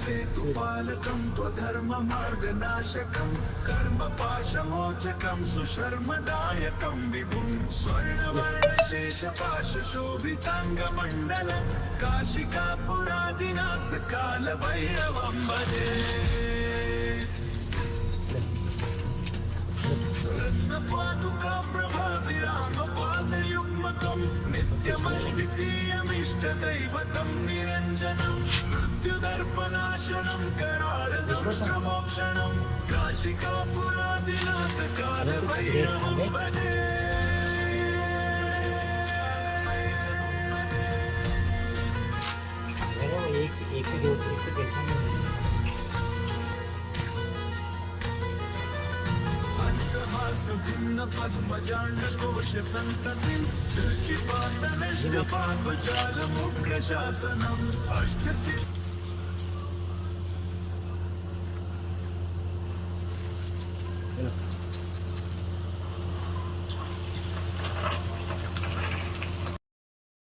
सेतुपालकं त्वधर्ममार्गनाशकं कर्मपाशमोचकं सुशर्मदायकं विभुं स्वर्णवर्णशेषपाशशोभिताङ्गमण्डलं काशिकापुरादिनाथ कालभैरवं भजे। रत्नपादुका प्रभाभिरामपादयुग्मकं नित्यमद्वितीयमिष्टदैवतं निरञ्जनं मृत्युदर्पनाशनं कराळदंष्ट्रमोक्षणं काशिकापुरादिनाथ कालभैरवं भजे। एक दो भिन्न पद्मजाण्डकोश सन्ततिं दृष्टिपातनिष्ठपापजालमुग्रशासनम् अष्टसिद्धि